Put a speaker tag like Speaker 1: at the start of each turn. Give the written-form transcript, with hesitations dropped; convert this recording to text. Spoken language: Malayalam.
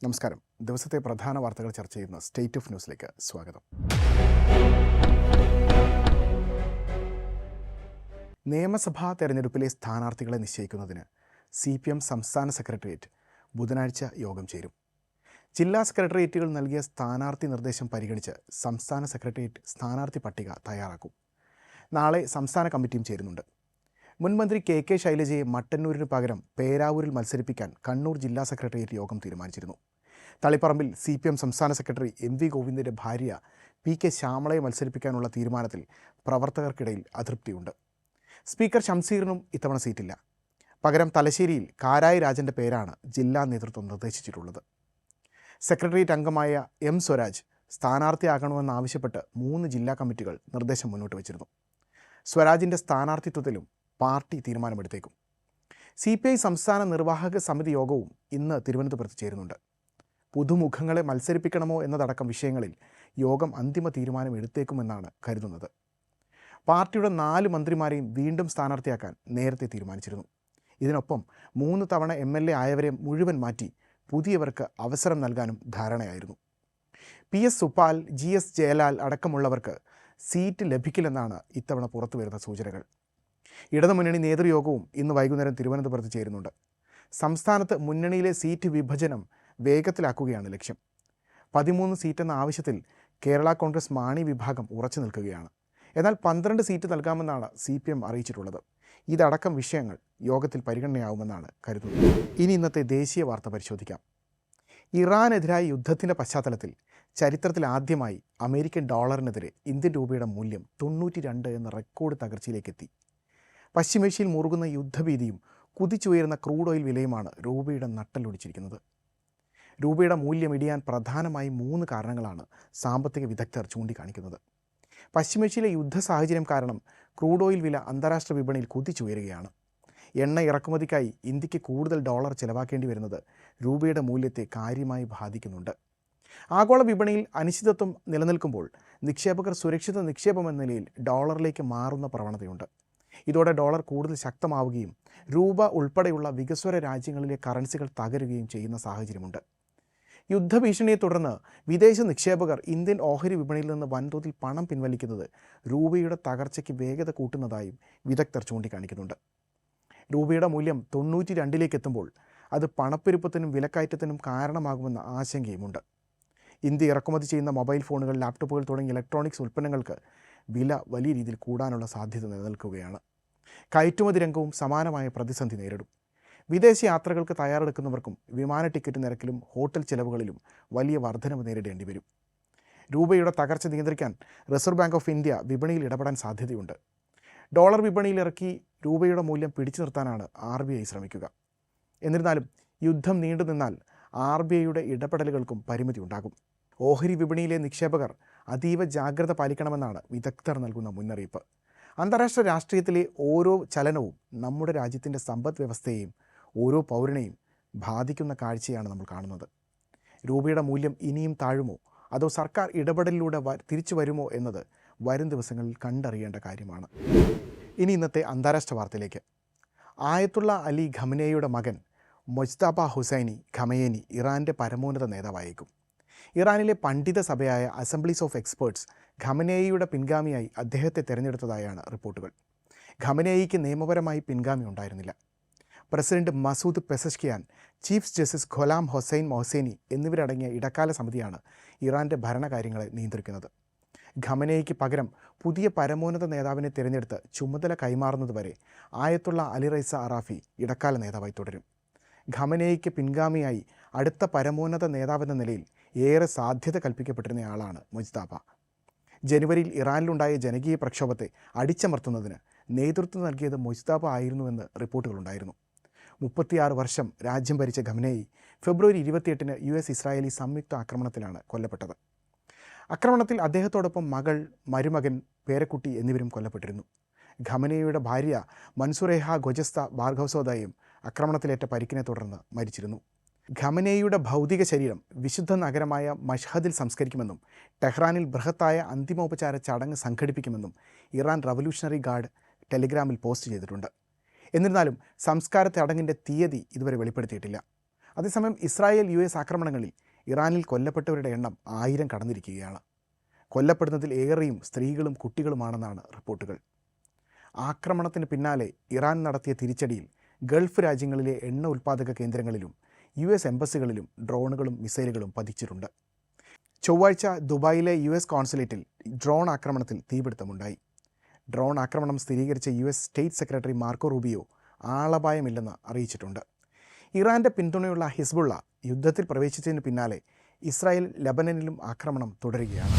Speaker 1: നമസ്കാരം. ദിവസത്തെ പ്രധാന വാർത്തകൾ ചർച്ച ചെയ്യുന്ന സ്റ്റേറ്റ് ഓഫ് ന്യൂസിലേക്ക് സ്വാഗതം. നിയമസഭാ തെരഞ്ഞെടുപ്പിലെ സ്ഥാനാർത്ഥികളെ നിശ്ചയിക്കുന്നതിന് CPM സംസ്ഥാന സെക്രട്ടേറിയറ്റ് ബുധനാഴ്ച യോഗം ചേരും. ജില്ലാ സെക്രട്ടേറിയറ്റുകൾ നൽകിയ സ്ഥാനാർത്ഥി നിർദ്ദേശം പരിഗണിച്ച് സംസ്ഥാന സെക്രട്ടേറിയറ്റ് സ്ഥാനാർത്ഥി പട്ടിക തയ്യാറാക്കും. നാളെ സംസ്ഥാന കമ്മിറ്റിയും ചേരുന്നുണ്ട്. മുൻമന്ത്രി KK ശൈലജയെ മട്ടന്നൂരിന് പകരം പേരാവൂരിൽ മത്സരിപ്പിക്കാൻ കണ്ണൂർ ജില്ലാ സെക്രട്ടേറിയറ്റ് യോഗം തീരുമാനിച്ചിരുന്നു. തളിപ്പറമ്പിൽ CPM സംസ്ഥാന സെക്രട്ടറി MV ഗോവിന്ദൻ്റെ ഭാര്യ PK ശ്യാമളയെ മത്സരിപ്പിക്കാനുള്ള തീരുമാനത്തിൽ പ്രവർത്തകർക്കിടയിൽ അതൃപ്തിയുണ്ട്. സ്പീക്കർ ഷംസീറിനും ഇത്തവണ സീറ്റില്ല. പകരം തലശ്ശേരിയിൽ കാരായി രാജൻ്റെ പേരാണ് ജില്ലാ നേതൃത്വം നിർദ്ദേശിച്ചിട്ടുള്ളത്. സെക്രട്ടേറിയറ്റ് അംഗമായ M സ്വരാജ് സ്ഥാനാർത്ഥിയാകണമെന്നാവശ്യപ്പെട്ട് 3 ജില്ലാ കമ്മിറ്റികൾ നിർദ്ദേശം മുന്നോട്ട് വച്ചിരുന്നു. സ്വരാജിൻ്റെ സ്ഥാനാർത്ഥിത്വത്തിലും പാർട്ടി തീരുമാനമെടുത്തേക്കും. CPI സംസ്ഥാന നിർവാഹക സമിതി യോഗവും ഇന്ന് തിരുവനന്തപുരത്ത് ചേരുന്നുണ്ട്. പുതുമുഖങ്ങളെ മത്സരിപ്പിക്കണമോ എന്നതടക്കം വിഷയങ്ങളിൽ യോഗം അന്തിമ തീരുമാനം എടുത്തേക്കുമെന്നാണ് കരുതുന്നത്. പാർട്ടിയുടെ 4 മന്ത്രിമാരെയും വീണ്ടും സ്ഥാനാർത്ഥിയാക്കാൻ നേരത്തെ തീരുമാനിച്ചിരുന്നു. ഇതിനൊപ്പം 3 തവണ MLA ആയവരെ മുഴുവൻ മാറ്റി പുതിയവർക്ക് അവസരം നൽകാനും ധാരണയായിരുന്നു. PS സുപാൽ, GS ജയലാൽ അടക്കമുള്ളവർക്ക് സീറ്റ് ലഭിക്കില്ലെന്നാണ് ഇത്തവണ പുറത്തുവരുന്ന സൂചനകൾ. ഇടതുമുന്നണി നേതൃയോഗവും ഇന്ന് വൈകുന്നേരം തിരുവനന്തപുരത്ത് ചേരുന്നുണ്ട്. സംസ്ഥാനത്ത് മുന്നണിയിലെ സീറ്റ് വിഭജനം വേഗത്തിലാക്കുകയാണ് ലക്ഷ്യം. 13 സീറ്റെന്ന ആവശ്യത്തിൽ കേരള കോൺഗ്രസ് മാണി വിഭാഗം ഉറച്ചു നിൽക്കുകയാണ്. എന്നാൽ 12 സീറ്റ് നൽകാമെന്നാണ് CPM അറിയിച്ചിട്ടുള്ളത്. ഇതടക്കം വിഷയങ്ങൾ യോഗത്തിൽ പരിഗണനയാവുമെന്നാണ് കരുതുന്നത്. ഇനി ഇന്നത്തെ ദേശീയ വാർത്ത പരിശോധിക്കാം. ഇറാനെതിരായ യുദ്ധത്തിൻ്റെ പശ്ചാത്തലത്തിൽ ചരിത്രത്തിൽ ആദ്യമായി അമേരിക്കൻ ഡോളറിനെതിരെ ഇന്ത്യൻ രൂപയുടെ മൂല്യം 92 എന്ന റെക്കോർഡ് തകർച്ചയിലേക്കെത്തി. പശ്ചിമേഷ്യയിൽ മുറുകുന്ന യുദ്ധഭീതിയും കുതിച്ചുയരുന്ന ക്രൂഡ് ഓയിൽ വിലയുമാണ് രൂപയുടെ നട്ടലൊടിച്ചിരിക്കുന്നത്. രൂപയുടെ മൂല്യം ഇടിയാൻ പ്രധാനമായി 3 കാരണങ്ങളാണ് സാമ്പത്തിക വിദഗ്ധർ ചൂണ്ടിക്കാണിക്കുന്നത്. പശ്ചിമേഷ്യയിലെ യുദ്ധ സാഹചര്യം കാരണം ക്രൂഡ് ഓയിൽ വില അന്താരാഷ്ട്ര വിപണിയിൽ കുതിച്ചുയരുകയാണ്. എണ്ണ ഇറക്കുമതിക്കായി ഇന്ത്യക്ക് കൂടുതൽ ഡോളർ ചെലവാക്കേണ്ടി വരുന്നത് രൂപയുടെ മൂല്യത്തെ കാര്യമായി ബാധിക്കുന്നുണ്ട്. ആഗോള വിപണിയിൽ അനിശ്ചിതത്വം നിലനിൽക്കുമ്പോൾ നിക്ഷേപകർ സുരക്ഷിത നിക്ഷേപമെന്ന നിലയിൽ ഡോളറിലേക്ക് മാറുന്ന പ്രവണതയുണ്ട്. ഇതോടെ ഡോളർ കൂടുതൽ ശക്തമാവുകയും രൂപ ഉൾപ്പെടെയുള്ള വികസ്വര രാജ്യങ്ങളിലെ കറൻസികൾ തകരുകയും ചെയ്യുന്ന സാഹചര്യമുണ്ട്. യുദ്ധഭീഷണിയെ തുടർന്ന് വിദേശ നിക്ഷേപകർ ഇന്ത്യൻ ഓഹരി വിപണിയിൽ നിന്ന് വൻതോതിൽ പണം പിൻവലിക്കുന്നത് രൂപയുടെ തകർച്ചയ്ക്ക് വേഗത കൂട്ടുന്നതായും വിദഗ്ധർ ചൂണ്ടിക്കാണിക്കുന്നുണ്ട്. രൂപയുടെ മൂല്യം 92ലേക്ക് എത്തുമ്പോൾ അത് പണപ്പെരുപ്പത്തിനും വിലക്കയറ്റത്തിനും കാരണമാകുമെന്ന ആശങ്കയുമുണ്ട്. ഇന്ത്യ ഇറക്കുമതി ചെയ്യുന്ന മൊബൈൽ ഫോണുകൾ, ലാപ്ടോപ്പുകൾ തുടങ്ങിയ ഇലക്ട്രോണിക്സ് ഉൽപ്പന്നങ്ങൾക്ക് വില വലിയ രീതിയിൽ കൂടാനുള്ള സാധ്യത നിലനിൽക്കുകയാണ്. കയറ്റുമതി രംഗവും സമാനമായ പ്രതിസന്ധി നേരിടും. വിദേശ യാത്രകൾക്ക് തയ്യാറെടുക്കുന്നവർക്കും വിമാന ടിക്കറ്റ് നിരക്കിലും ഹോട്ടൽ ചെലവുകളിലും വലിയ വർധനവ് നേരിടേണ്ടി വരും. രൂപയുടെ തകർച്ച നിയന്ത്രിക്കാൻ റിസർവ് ബാങ്ക് ഓഫ് ഇന്ത്യ വിപണിയിൽ ഇടപെടാൻ സാധ്യതയുണ്ട്. ഡോളർ വിപണിയിൽ ഇറക്കി രൂപയുടെ മൂല്യം പിടിച്ചു നിർത്താനാണ് RBI ശ്രമിക്കുക. എന്നിരുന്നാലും യുദ്ധം നീണ്ടുനിന്നാൽ RBIയുടെ ഇടപെടലുകൾക്കും പരിമിതി ഉണ്ടാകും. ഓഹരി വിപണിയിലെ നിക്ഷേപകർ അതീവ ജാഗ്രത പാലിക്കണമെന്നാണ് വിദഗ്ധർ നൽകുന്ന മുന്നറിയിപ്പ്. അന്താരാഷ്ട്ര രാഷ്ട്രീയത്തിലെ ഓരോ ചലനവും നമ്മുടെ രാജ്യത്തിൻ്റെ സമ്പദ് വ്യവസ്ഥയെയും ഓരോ പൗരനെയും ബാധിക്കുന്ന കാഴ്ചയാണ് നമ്മൾ കാണുന്നത്. രൂപയുടെ മൂല്യം ഇനിയും താഴുമോ അതോ സർക്കാർ ഇടപെടലിലൂടെ തിരിച്ചു വരുമോ എന്നത് വരും ദിവസങ്ങളിൽ കണ്ടറിയേണ്ട കാര്യമാണ്. ഇനി ഇന്നത്തെ അന്താരാഷ്ട്ര വാർത്തയിലേക്ക്. ആയത്തുള്ള അലി ഖമനേയുടെ മകൻ മൊജ്തബ ഹുസൈനി ഖമയേനി ഇറാൻ്റെ പരമോന്നത നേതാവായേക്കും. ഇറാനിലെ പണ്ഡിത സഭയായ അസംബ്ലീസ് ഓഫ് എക്സ്പേർട്സ് ഖമനേയിയുടെ പിൻഗാമിയായി അദ്ദേഹത്തെ തിരഞ്ഞെടുത്തതായാണ് റിപ്പോർട്ടുകൾ. ഖമനേയിക്ക് നിയമപരമായി പിൻഗാമി ഉണ്ടായിരുന്നില്ല. President Masoud Pezeshkian, chief justice Gholam Hossein Mohseni എന്നിവരടങ്ങിയ ഇടക്കാല സമിതിയാണ് ഇറാൻ്റെ ഭരണകാര്യങ്ങളെ നിയന്ത്രിക്കുന്നത്. ഖമനേയിക്ക് പകരം പുതിയ പരമോന്നത നേതാവിനെ തിരഞ്ഞെടുത്ത് ചുമതല കൈമാറുന്നതുവരെ ആയത്തുള്ള അലി റൈസ അറാഫി ഇടക്കാല നേതാവായി തുടരും. ഖമനേയിക്ക് പിൻഗാമിയായി അടുത്ത പരമോന്നത നേതാവെന്ന നിലയിൽ ഏറെ സാധ്യത കൽപ്പിക്കപ്പെട്ടിരുന്നയാളാണ് മുജ്തബ. ജനുവരിയിൽ ഇറാനിലുണ്ടായ ജനകീയ പ്രക്ഷോഭത്തെ അടിച്ചമർത്തുന്നതിന് നേതൃത്വം നൽകിയത് മുജ്തബ ആയിരുന്നുവെന്ന് റിപ്പോർട്ടുകളുണ്ടായിരുന്നു. 36 വർഷം രാജ്യം ഭരിച്ച ഖമനേയി ഫെബ്രുവരി 28-ന് US ഇസ്രായേലി സംയുക്ത ആക്രമണത്തിലാണ് കൊല്ലപ്പെട്ടത്. ആക്രമണത്തിൽ അദ്ദേഹത്തോടൊപ്പം മകൾ, മരുമകൻ, പേരക്കുട്ടി എന്നിവരും കൊല്ലപ്പെട്ടിരുന്നു. ഖമനേയിയുടെ ഭാര്യ മൻസുറേഹ ഗൊജസ്ത ബാർഘൗസോദയും ആക്രമണത്തിലേറ്റ പരിക്കിനെ തുടർന്ന് മരിച്ചിരുന്നു. ഖമനേയിയുടെ ഭൗതിക ശരീരം വിശുദ്ധ നഗരമായ മഷ്ഹദിൽ സംസ്കരിക്കുമെന്നും ടെഹ്റാനിൽ ബൃഹത്തായ അന്തിമോപചാര ചടങ്ങ് സംഘടിപ്പിക്കുമെന്നും ഇറാൻ റവല്യൂഷണറി ഗാർഡ് ടെലിഗ്രാമിൽ പോസ്റ്റ് ചെയ്തിട്ടുണ്ട്. എന്നിരുന്നാലും സംസ്കാര ചടങ്ങിൻ്റെ തീയതി ഇതുവരെ വെളിപ്പെടുത്തിയിട്ടില്ല. അതേസമയം ഇസ്രായേൽ US ആക്രമണങ്ങളിൽ ഇറാനിൽ കൊല്ലപ്പെട്ടവരുടെ എണ്ണം 1000 കടന്നിരിക്കുകയാണ്. കൊല്ലപ്പെടുന്നതിൽ ഏറെയും സ്ത്രീകളും കുട്ടികളുമാണെന്നാണ് റിപ്പോർട്ടുകൾ. ആക്രമണത്തിന് പിന്നാലെ ഇറാൻ നടത്തിയ തിരിച്ചടിയിൽ ഗൾഫ് രാജ്യങ്ങളിലെ എണ്ണ ഉൽപ്പാദക കേന്ദ്രങ്ങളിലും US എംബസികളിലും ഡ്രോണുകളും മിസൈലുകളും പതിച്ചിട്ടുണ്ട്. ചൊവ്വാഴ്ച ദുബായിലെ US കോൺസുലേറ്റിൽ ഡ്രോൺ ആക്രമണത്തിൽ തീപിടുത്തമുണ്ടായി. ഡ്രോൺ ആക്രമണം സ്ഥിരീകരിച്ച US state secretary Marco Rubio ആളപായമില്ലെന്ന് അറിയിച്ചിട്ടുണ്ട്. ഇറാൻ്റെ പിന്തുണയുള്ള ഹിസ്ബുള്ള യുദ്ധത്തിൽ പ്രവേശിച്ചതിന് പിന്നാലെ ഇസ്രായേൽ ലബനനിലും ആക്രമണം തുടരുകയാണ്.